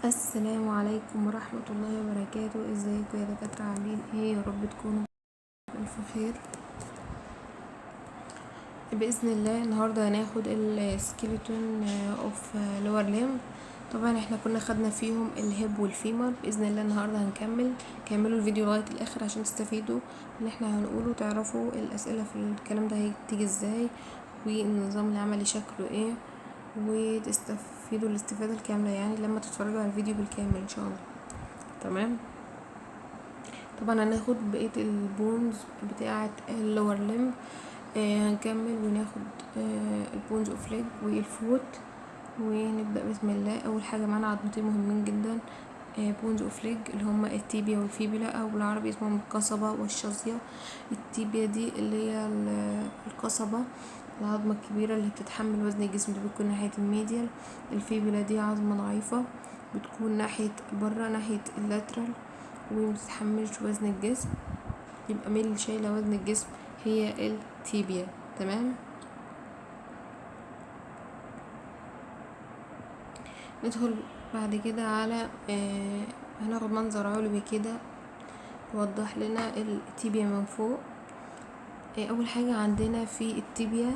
السلام عليكم ورحمة الله وبركاته. ازيكم يا دكاترة؟ عاملين ايه؟ يا رب تكونوا بألف خير بإذن الله. النهاردة هناخد السكيلتون اوف لور ليم. طبعا احنا كنا خدنا فيهم الهيب والفيمر. بإذن الله النهاردة كملوا الفيديو لغاية الآخر عشان تستفيدوا اللي احنا هنقوله، تعرفوا الأسئلة في الكلام ده هتيجي ازاي، والنظام العملي شكله ايه، وتستفيدوا الاستفادة الكاملة يعني لما تتفرجوا على الفيديو بالكامل ان شاء الله. تمام. طبعا هناخد بقية البونز بتاعة اللور ليم. هنكمل وناخد البونز اوف ليج والفوت، ونبدأ بسم الله. اول حاجة معانا عظمتين مهمين جدا، بونز اوف ليج اللي هما التيبيا والفيبولا، او بالعربي اسمهم القصبة والشظية. التيبيا دي اللي هي القصبة، العظمة الكبيرة اللي بتتحمل وزن الجسم، دي بتكون ناحية الميديال. الفيبولا دي عظمة ضعيفة، بتكون ناحية برا، ناحية اللاترال، ومتتحملش وزن الجسم، يبقى مين اللي شايلة وزن الجسم؟ هي التيبيا. تمام. ندخل بعد كده على هناخد منظر علوي كده يوضح لنا التيبيا من فوق. اول حاجة عندنا في التيبيا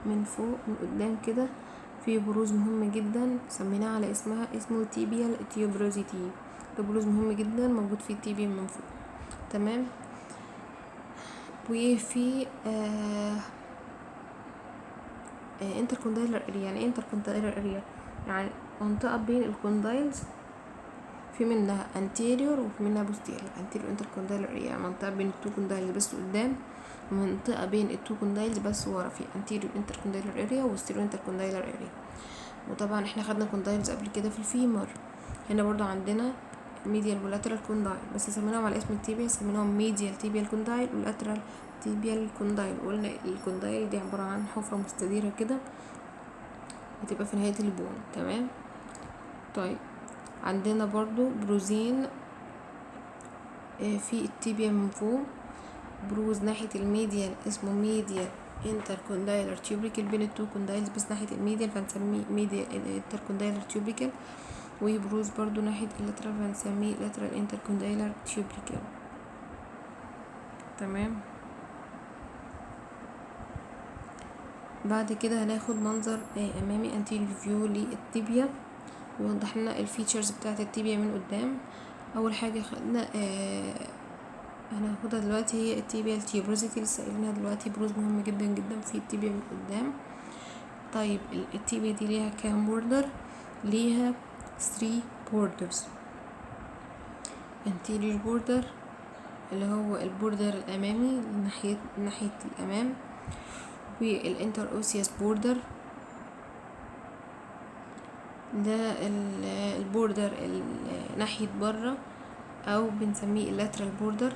من فوق من قدام كده في بروز مهم جدا سميناه على اسمه تيبيال تيوبروزيتي. ده بروز مهم جدا موجود في التيبيا من فوق. تمام. وفي انتركوندايلر اريا. يعني ايه انتركوندايلر اريا؟ يعني منطقة بين الكوندايلز، في منها anterior وفي منها posterior. anterior intercondylar area يعني منطقة بين التو كوندايلز بس قدام، منطقة بين التو كوندايلز بس ورا، في anterior intercondylar area و posterior intercondylar area. وطبعا احنا خدنا كوندايلز قبل كده في الفيمر. هنا برضو عندنا medial ولاترال كوندايل، بس سميناهم على اسم التيبيا، سميناهم medial tibial كوندايل ولاترال tibial كوندايل. قلنا الكوندايل دي عبارة عن حفرة مستديرة كده بتبقى في نهاية البون. تمام. طيب عندنا برضو بروزين في التيبيا من فوق، بروز ناحية الميديال اسمه ميديال انتركوندايلر تيوبريكل بين التو كوندايلز بس ناحية الميديال، فنسميه ميديال انتركوندايلر تيوبريكل. وبروز برضو ناحية اللاترال فنسميه لاترال انتركوندايلر تيوبريكل. تمام. بعد كده هناخد منظر امامي anterior view للتيبيا، يوضح لنا الفيتشرز بتاعت التيبيا من قدام. اول حاجة خدنا هناخدها دلوقتي هي التيبيا التيوبروزيتي، لسه قايلينها دلوقتي، بروز مهم جدا جدا في التيبيا من قدام. طيب التيبيا دي ليها كام بوردر؟ ليها 3 بوردرز. anterior border اللي هو البوردر الامامي ناحية الامام، والانتر اوسيوس بوردر ده البوردر ناحية برا، او بنسميه اللاترال بوردر،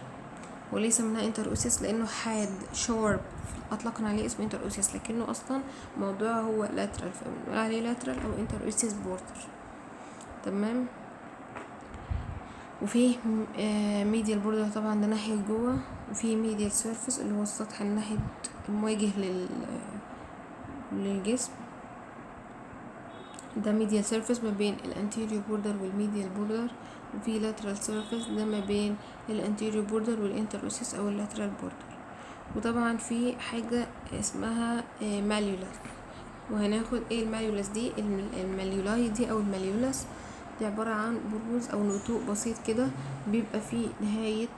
وليس منها انتر اوسيس لانه حاد شارب اطلقنا عليه اسم انتر اوسيس، لكنه اصلا موضوعه هو لاترال، فبنقول عليه لاترال او انتر اوسيس بوردر. تمام. وفي ميديال بوردر طبعا ده ناحية جوه، وفي ميديال سيرفيس اللي هو السطح الناحية المواجه للجسم، ده ميديال سيرفيس ما بين الانتيريور بوردر والميديال بوردر. وفي لاترال سيرفيس ده ما بين الانتيريور بوردر والانتر اوسيس او اللاترال بوردر. وطبعا في حاجة اسمها ماليولاس، وهناخد ايه الماليولاس دي. الماليولاي دي او الماليولاس دي عبارة عن بروز او نتوء بسيط كده بيبقى في نهاية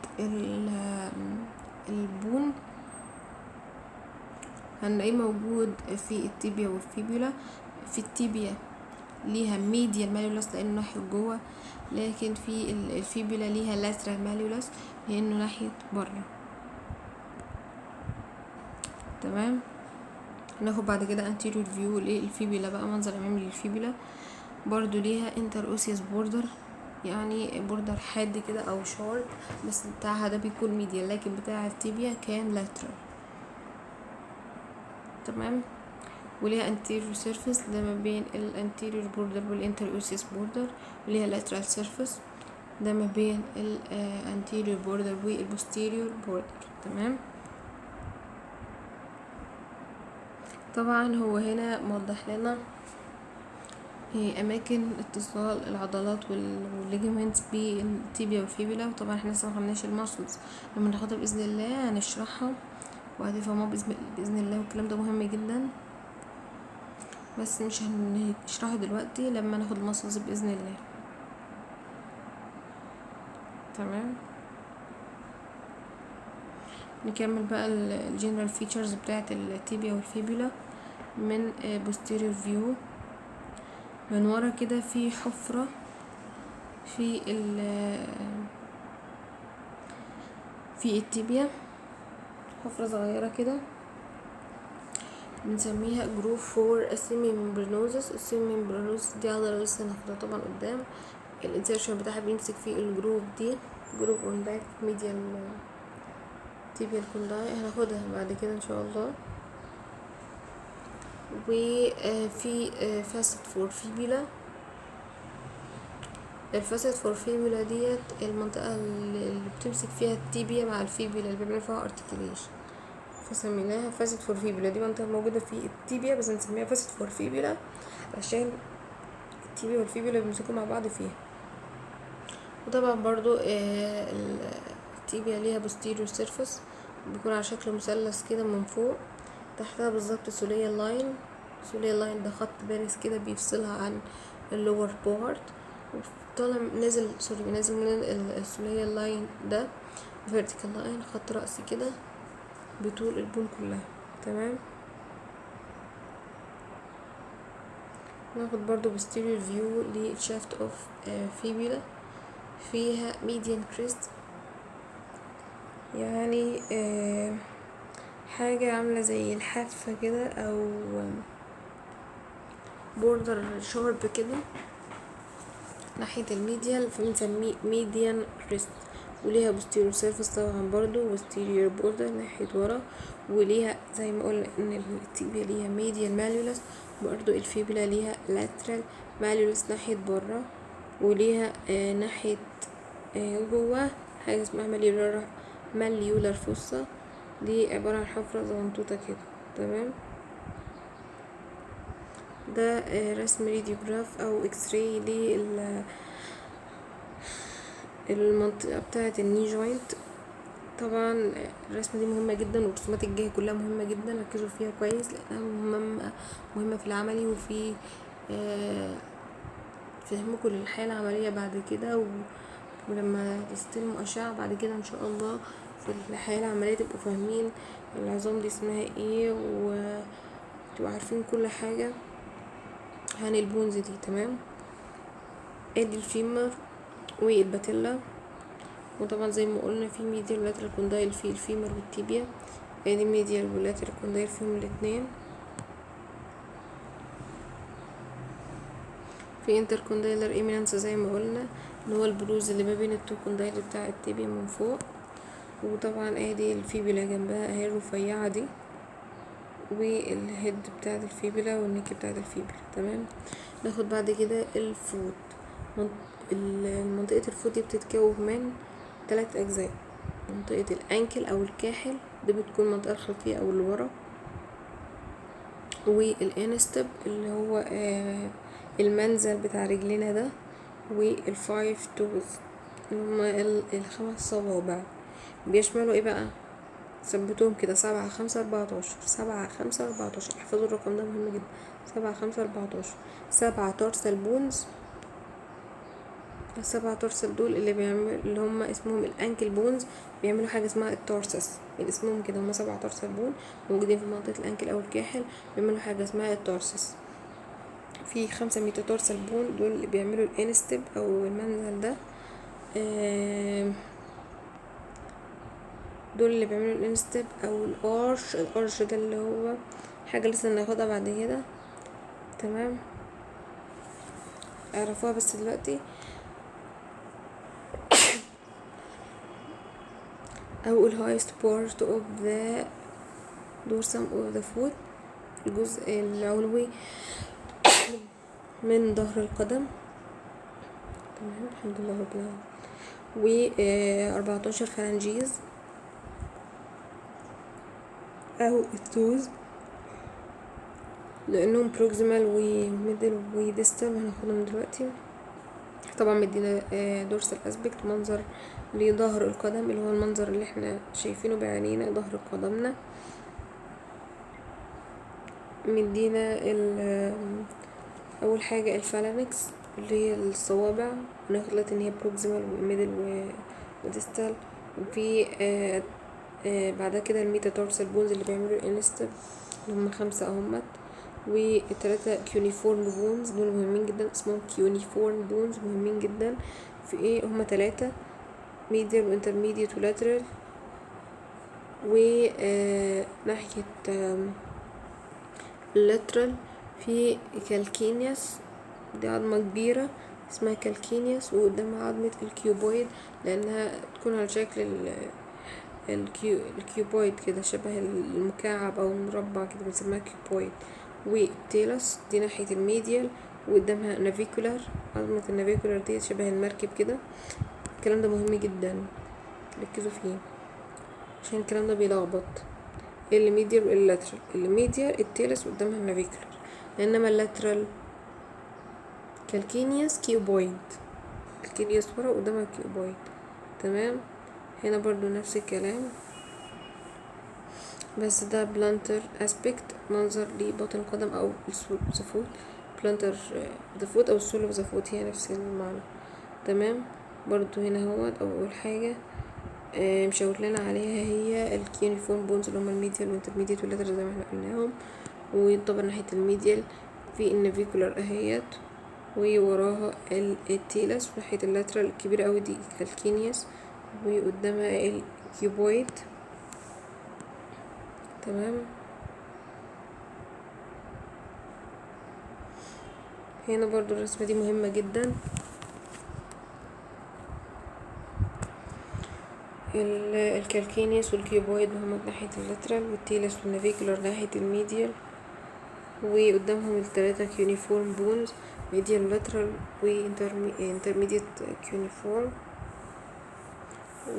البون، هنلاقيه موجود في التيبيا والفيبولا. في التيبيا ليها ميديال ماليولاس لانه ناحية جوه، لكن في الفيبولا ليها لاترال ماليولاس لانه ناحية بره. تمام. هناخد بعد كده anterior view للفيبولا بقى، منظر امامي للفيبولا، برضو ليها انتر اوسيوس بوردر، يعني بوردر حاد كده او شارب، بس بتاعها ده بيكون ميديال، لكن بتاع التيبيا كان لاترال. تمام. وليها anterior surface ده ما بين الانتيريور بوردر والانتر اوسيوس بوردر، وليها lateral surface ده ما بين الانتيريور بوردر والبوستيريور بوردر. تمام. طبعا هو هنا موضح لنا اماكن اتصال العضلات والليجمنتس بالتيبيا والفيبولا. وطبعا احنا لسه مخدناش الماسلز، لما ناخدها باذن الله هنشرحها وهتفهموها باذن الله، والكلام ده مهم جدا، بس مش هنشرحه دلوقتي، لما ناخد الماسلز باذن الله. تمام، نكمل بقى الجنرال فيتشرز بتاعه التيبيا والفيبولا. من posterior view من ورا كده في حفرة في التيبيا، حفرة صغيرة كده بنسميها جروف فور السيمي ممبرينوزس. السيمي ممبرينوزس دي عضلة لسه هناخدها طبعا قدام. الانسيرشن بتاعها بيمسك في الجروف دي، جروف اون باك ميديال تيبيال كونداي، هناخدها بعد كده ان شاء الله. وفي فاسد فور فيبولا. الفاسد فور فيبولا ديت المنطقة اللي بتمسك فيها التيبيا مع الفيبولا، اللي بيعمل فيها ارتكيليشن، فسميناها فاسد فور فيبولا. دي منطقة موجودة في التيبيا بس نسميها فاسد فور فيبولا عشان التيبيا والفيبولا بيمسكوا مع بعض فيها. وطبعا برضو التيبيا ليها posterior surface بيكون على شكل مثلث كده من فوق، تحتها بالظبط سولية لاين. سولية لاين ده خط بارز كده بيفصلها عن اللور بارت، طالع نازل من السولية لاين ده vertical لاين، خط رأسي كده بطول البون كلها. تمام، ناخد برضو posterior view للشافت اوف فيبولا. فيها median crest، يعني حاجة عاملة زي الحافة كده او بوردر شارب كده ناحية الميديال، فبنسميه ميديان كريست. وليها posterior surface طبعا برضو posterior border ناحية ورا، وليها زي ما قلنا ان التيبيا ليها medial malleolus، برضو الفيبولا ليها lateral malleolus ناحية برا، وليها ناحية جوه حاجة اسمها ماليولار فوسا، دي عبارة عن حفرة زنطوطة كده. تمام، ده رسم راديوجراف او اكس راي للمنطقة بتاعة الني جوينت. طبعا الرسمة دي مهمة جدا، والرسومات الجاية كلها مهمة جدا، ركزوا فيها كويس لانها مهمة في العملي وفي فهمكم للحياة العملية بعد كده، ولما تستلموا أشعة بعد كده ان شاء الله في الحياة العملية تبقوا فاهمين العظام دي اسمها ايه، وتبقوا عارفين كل حاجة عن البونز دي. تمام، ادي الفيمر والباتيلا، وطبعا زي ما قلنا في ميديال ولاترال كوندايل في الفيمر والتيبيا، ادي ميديال ولاترال كوندايل فيهم الاتنين. في انتركوندايلر ايمينانس زي ما قلنا ان هو البروز اللي ما بين التو كوندايل بتاع التيبيا من فوق. وطبعا ادي الفيبولا جنبها اهي الرفيعة دي، والهيد بتاعت الفيبولا والنيك بتاعت الفيبولا. تمام، ناخد بعد كده الفوت. منطقة الفوت دي بتتكون من 3 أجزاء. منطقة الأنكل أو الكاحل دي بتكون المنطقة الخلفية أو اللي ورا، والانستب اللي هو المنزل بتاع رجلنا ده، والفايف توز اللي هما الخمس صوابع بيشملوا ايه بقى؟ ثبتوهم كده 7 5 14. 7 5 14، احفظوا الرقم ده مهم جدا. 7 5 14، 7 تورسال بونز. ال7 تورسال دول اللي هم اسمهم الانكل بونز، بيعملوا حاجه اسمها التورسس من اسمهم كده. هم 7 تورسال بون موجودين في منطقه الانكل او الكاحل، بيعملوا حاجه اسمها التورسس. في 5 ميتاتورسال بون دول اللي بيعملوا الانستب او المنزل ده، دول اللي بيعملوا الانستب او الارش ده اللي هو حاجه لسه هناخدها بعد كده. تمام، اعرفوها بس دلوقتي. او الهايست بارت اوف ذا dorsum of the foot، الجزء العلوي من ظهر القدم. تمام، الحمد لله رب العالمين. و 14 فالنجيز او التوز، لانهم بروكسيمال وميدل وديستال هناخدهم دلوقتي. طبعا مدينا دورسال اسبكت، منظر لظهر القدم اللي هو المنظر اللي احنا شايفينه بعينينا، ظهر قدمنا. مدينا اول حاجه الفالانكس اللي هي الصوابع، هناخد دلوقتي ان هي بروكسيمال وميدل وديستال. وفي بعد كده الميتاتارسال بونز اللي بيعملوا الانستب اللي هم 5 اهمت، والتلاتة كيونيفورم بونز دول مهمين جدا، اسمهم كيونيفورم بونز مهمين جدا. في ايه هما 3 ميديال وانترميديت ولاترال. ناحية اللاترال في كالكينياس، دي عظمة كبيرة اسمها كالكينياس، وقدامها عظمة الكيوبويد لانها تكون على شكل الكيوبويد كده، شبه المكعب او المربع كده بنسميها كيوبويد. والتيلس دي ناحية الميديال، وقدامها نافيكولار، عظمة النافيكولار دي شبه المركب كده. الكلام ده مهم جدا، ركزوا فيه عشان الكلام ده بيلخبط. الميديال واللاترال، الميديال التيلس قدامها النافيكولار، انما اللاترال كالكينياس كيوبويد، الكينياس ورا قدامها كيوبويد. تمام. هنا برضو نفس الكلام، بس ده بلانتر اسبكت، منظر لبطن القدم او السول اوف ذا فوت. بلانتر ذا فوت او السول اوف ذا فوت هي نفس المعنى. تمام. برضو هنا هو اول حاجه مشاور لنا عليها هي الكيونيفورم بونز اللي هما الميديال والانترميديت واللاترال زي ما احنا قلناهم. وطبعا ناحيه الميديال في النافيكولار اهيت، ووراها التيلس، وناحيه اللاترال الكبيره اوي دي الكالكينياس، وقدامها الكيوبويد. تمام. هنا برضو الرسمة دي مهمة جدا، الكالكينيس والكيوبويد هما ناحية اللاترال، والتيلس والنافيكولار ناحية الميديال، وقدامهم ال3 كيونيفورم بونز ميديال ولاترال وانترميديت كيونيفورم.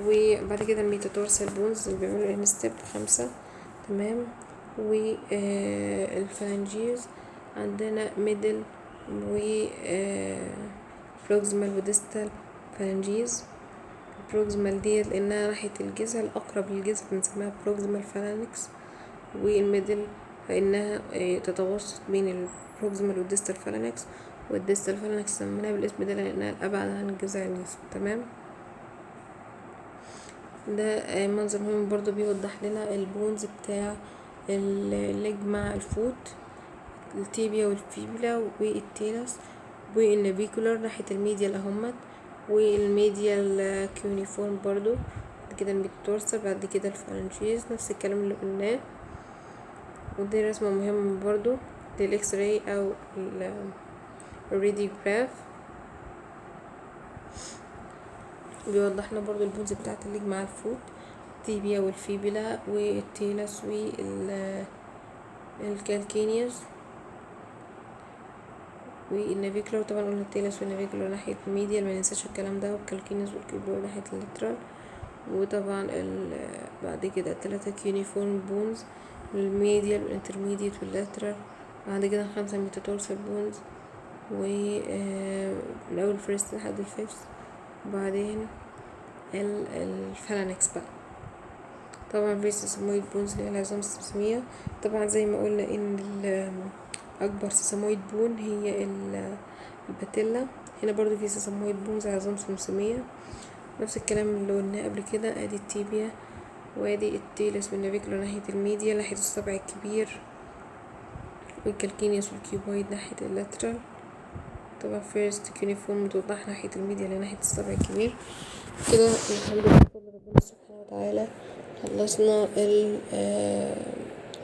وبعد كده الميتاتورسال بونز اللي بيعملوا الانستب 5. تمام. والفالنجيز عندنا ميدل و بروكسيمال وديستال فالنجيز. البروكسيمال دي لانها ناحية الجذع الاقرب للجذع بنسميها بروكسيمال فالانكس، والميدل فانها تتوسط بين البروكسيمال والديستال فالانكس، والديستال فالانكس سميناها بالاسم ده لانها الابعد عن الجذع النصف. تمام. ده منظر مهم برضو بيوضح لنا البونز بتاع الليج مع الفوت، التيبيا والفيبولا والتيلس والنافيكولار ناحية الميديال اهمت، والميديال كيونيفورم برضو. بعد كده الميتاتورسال، بعد كده الفالنجيز، نفس الكلام اللي قلناه. ودي رسمة مهمة برضو للاكس راي او الراديوجراف، بيوضح لنا برضو البونز بتاعت الليج مع الفوت، التيبيا والفيبولا والتيلس والكالكينيوس والنافيكولار. طبعا قلنا التيلس والنافيكولار ناحية الميديال، ما ننساش الكلام ده، والكالكينيوس والكيوبويد ناحية اللاترال. وطبعا بعد كده 3 كيونيفورم بونز الميديال والانترميديت واللاترال. بعد كده 5 ميتاتورسال بونز، من اول الفيرست لحد الفيفث. وبعدين الفالانكس بقى. طبعا في سيسمويد بونز اللي هي العظام السمسمية. طبعا زي ما قلنا ان اكبر سيسمويد بون هي الباتيلا. هنا برضو في سيسمويد بونز عظام سمسمية، نفس الكلام اللي قلناه قبل كده. ادي التيبيا، وادي التيلس والنافيكولار ناحية الميديا ناحية الصبع الكبير، والكالكينيوس والكيوبويد ناحية اللاترال. طبعا فيرست كيونيفورم توضح ناحية الميديا لناحية الصبع الكبير. كده الحمد لله بفضل ربنا سبحانه وتعالى خلصنا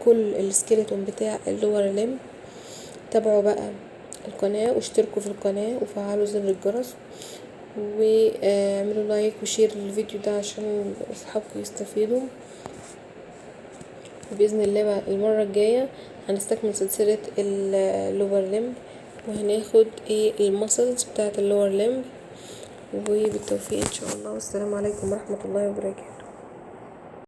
كل السكيلتون بتاع اللور ليم. تابعوا بقى القناة واشتركوا في القناة وفعلوا زر الجرس، واعملوا لايك وشير للفيديو ده عشان اصحابكم يستفيدوا. وبإذن الله بقى المرة الجاية هنستكمل سلسلة اللور ليم، وهناخد المسلز بتاعة اللور ليم. وبالتوفيق ان شاء الله، والسلام عليكم ورحمة الله وبركاته.